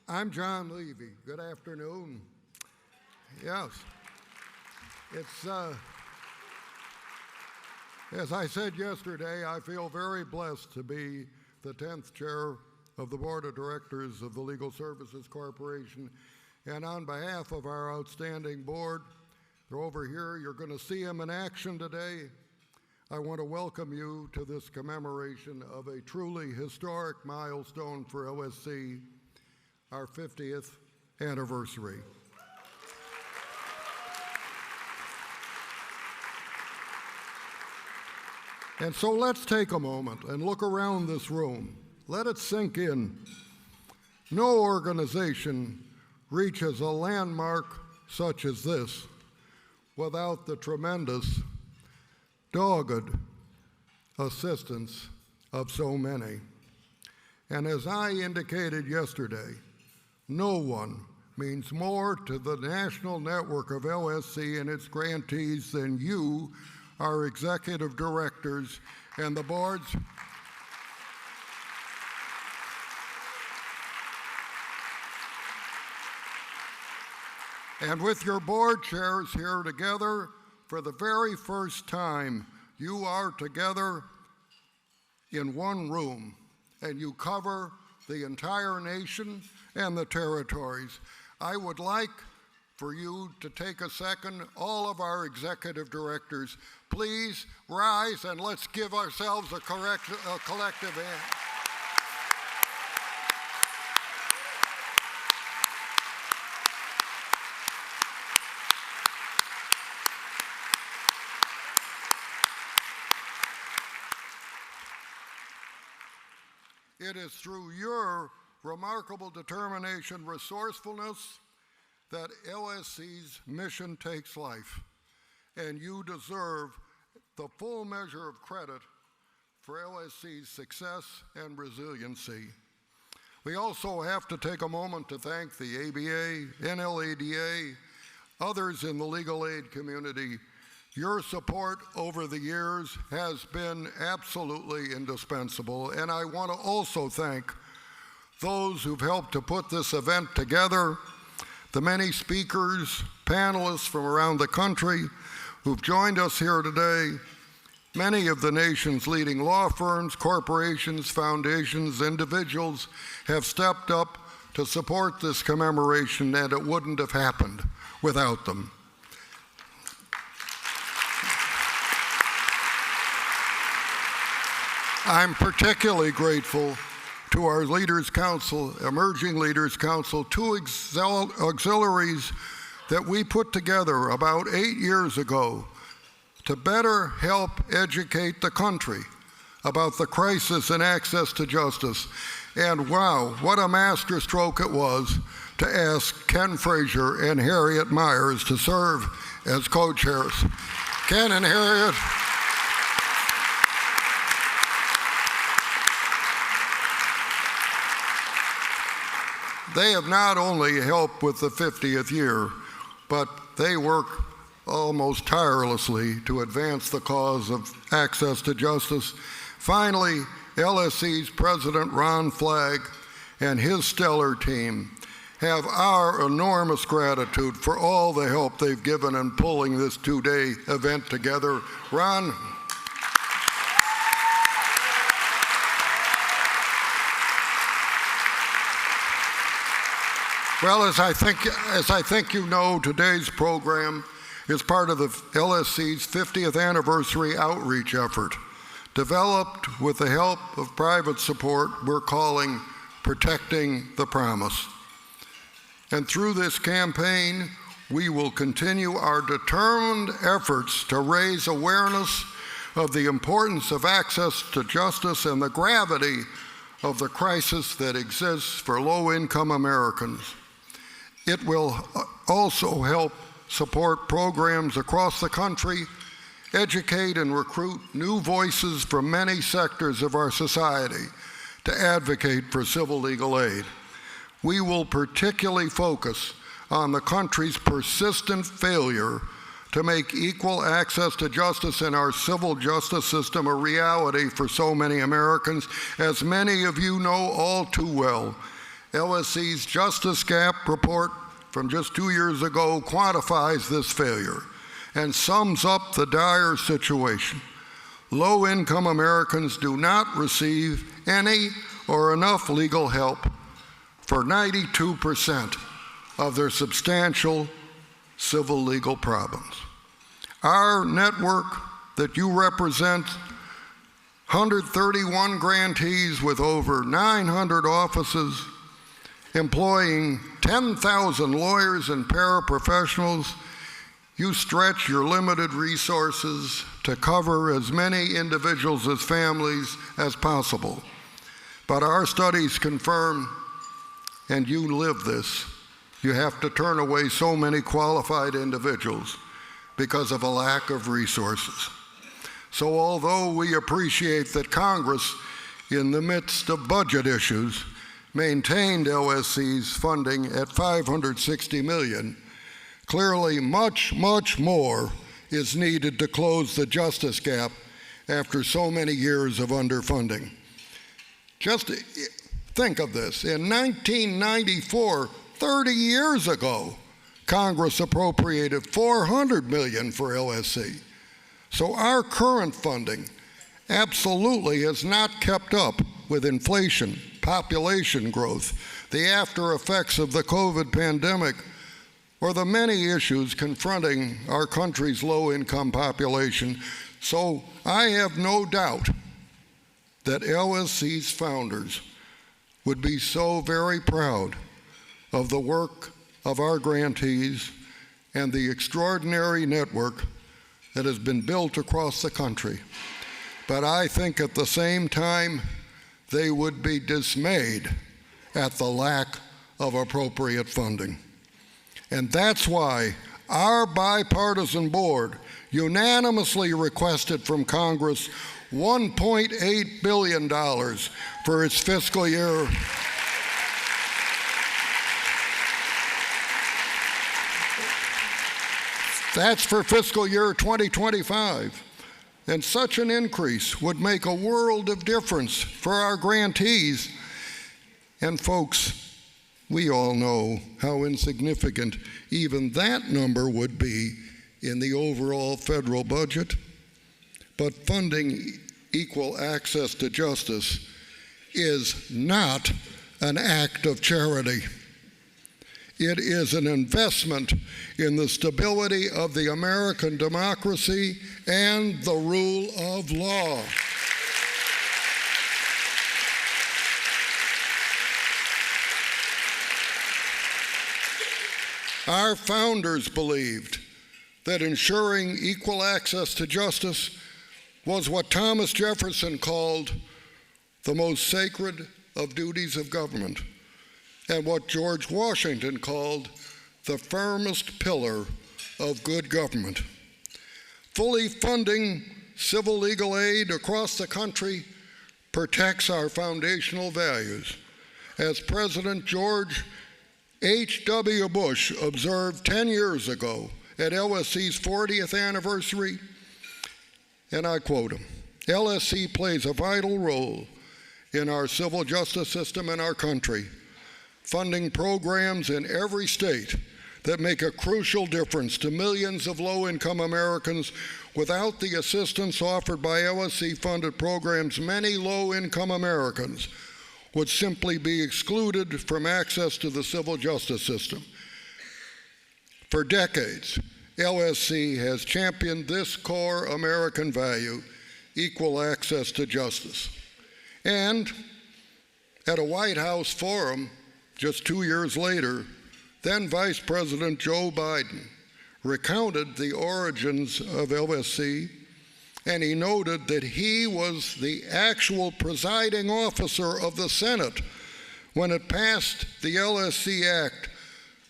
I'm John Levy. Good afternoon. Yes, it's, as I said yesterday, I feel very blessed to be the 10th chair of the Board of Directors of the Legal Services Corporation. And on behalf of our outstanding board, they're over here, you're going to see them in action today. I want to welcome you to this commemoration of a truly historic milestone for OSC, our 50th anniversary. And so let's take a moment and look around this room. Let it sink in. No organization reaches a landmark such as this without the tremendous, dogged assistance of so many. And as I indicated yesterday, no one means more to the national network of LSC and its grantees than you, our executive directors, and the boards. And with your board chairs here together, for the very first time, you are together in one room, and you cover the entire nation and the territories. I would like for you to take a second, all of our executive directors, please rise and let's give ourselves a collective hand. It is through your remarkable determination, resourcefulness, that LSC's mission takes life, and you deserve the full measure of credit for LSC's success and resiliency. We also have to take a moment to thank the ABA, NLADA, others in the legal aid community. Your support over the years has been absolutely indispensable, and I want to also thank those who've helped to put this event together, the many speakers, panelists from around the country who've joined us here today, many of the nation's leading law firms, corporations, foundations, individuals have stepped up to support this commemoration, and it wouldn't have happened without them. I'm particularly grateful to our Leaders Council, Emerging Leaders Council, two auxiliaries that we put together about 8 years ago to better help educate the country about the crisis in access to justice. And wow, what a masterstroke it was to ask Ken Frazier and Harriet Myers to serve as co-chairs. Ken and Harriet, they have not only helped with the 50th year, but they work almost tirelessly to advance the cause of access to justice. Finally, LSC's President Ron Flagg and his stellar team have our enormous gratitude for all the help they've given in pulling this two-day event together. Ron. Well, as I think you know, today's program is part of the LSC's 50th anniversary outreach effort, developed with the help of private support we're calling Protecting the Promise. And through this campaign, we will continue our determined efforts to raise awareness of the importance of access to justice and the gravity of the crisis that exists for low-income Americans. It will also help support programs across the country, educate and recruit new voices from many sectors of our society to advocate for civil legal aid. We will particularly focus on the country's persistent failure to make equal access to justice in our civil justice system a reality for so many Americans. As many of you know all too well, LSC's Justice Gap report from just 2 years ago quantifies this failure and sums up the dire situation. Low-income Americans do not receive any or enough legal help for 92% of their substantial civil legal problems. Our network that you represent, 131 grantees with over 900 offices, employing 10,000 lawyers and paraprofessionals, you stretch your limited resources to cover as many individuals as families as possible. But our studies confirm, and you live this, you have to turn away so many qualified individuals because of a lack of resources. So although we appreciate that Congress, in the midst of budget issues, maintained LSC's funding at $560 million, clearly much, much more is needed to close the justice gap after so many years of underfunding. Just think of this. In 1994, 30 years ago, Congress appropriated $400 million for LSC. So our current funding absolutely has not kept up with inflation, population growth, the after effects of the COVID pandemic, or the many issues confronting our country's low-income population. So I have no doubt that LSC's founders would be so very proud of the work of our grantees and the extraordinary network that has been built across the country. But I think at the same time, they would be dismayed at the lack of appropriate funding. And that's why our bipartisan board unanimously requested from Congress $1.8 billion for its fiscal year. That's for fiscal year 2025. And such an increase would make a world of difference for our grantees. And folks, we all know how insignificant even that number would be in the overall federal budget. But funding equal access to justice is not an act of charity. It is an investment in the stability of the American democracy and the rule of law. Our founders believed that ensuring equal access to justice was what Thomas Jefferson called the most sacred of duties of government, and what George Washington called the firmest pillar of good government. Fully funding civil legal aid across the country protects our foundational values. As President George H.W. Bush observed 10 years ago at LSC's 40th anniversary, and I quote him, "LSC plays a vital role in our civil justice system in our country, funding programs in every state that make a crucial difference to millions of low-income Americans. Without the assistance offered by LSC-funded programs, many low-income Americans would simply be excluded from access to the civil justice system." For decades, LSC has championed this core American value, equal access to justice. And at a White House forum just 2 years later, then Vice President Joe Biden recounted the origins of LSC, and he noted that he was the actual presiding officer of the Senate when it passed the LSC Act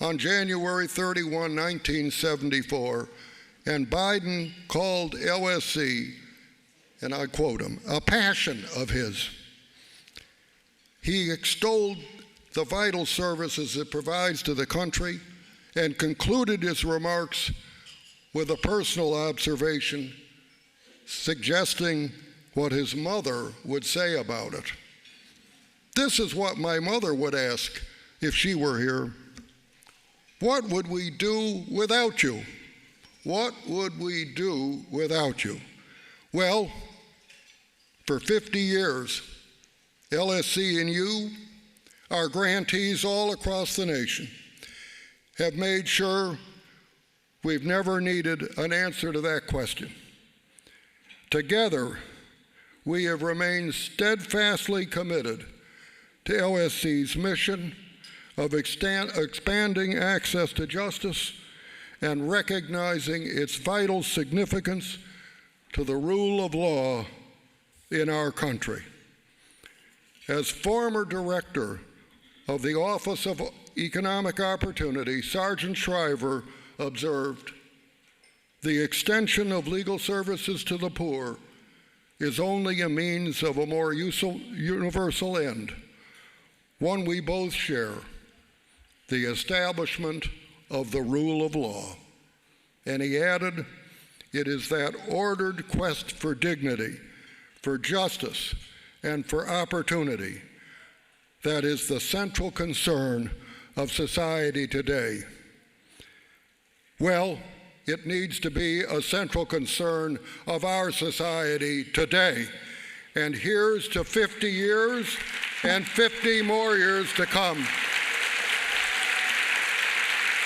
on January 31, 1974, and Biden called LSC, and I quote him, a passion of his. He extolled the vital services it provides to the country and concluded his remarks with a personal observation, suggesting what his mother would say about it. "This is what my mother would ask if she were here, what would we do without you? What would we do without you? Well, for 50 years, LSC and you, our grantees all across the nation, have made sure we've never needed an answer to that question. Together, we have remained steadfastly committed to LSC's mission of expanding access to justice and recognizing its vital significance to the rule of law in our country. As former director of the Office of Economic Opportunity, Sergeant Shriver observed, "The extension of legal services to the poor is only a means of a more universal end, one we both share, the establishment of the rule of law." And he added, "It is that ordered quest for dignity, for justice, and for opportunity that is the central concern of society today." Well, it needs to be a central concern of our society today. And here's to 50 years and 50 more years to come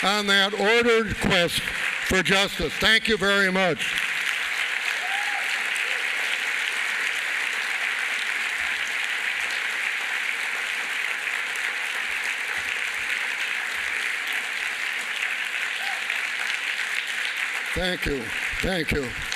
on that ordered quest for justice. Thank you very much. Thank you. Thank you.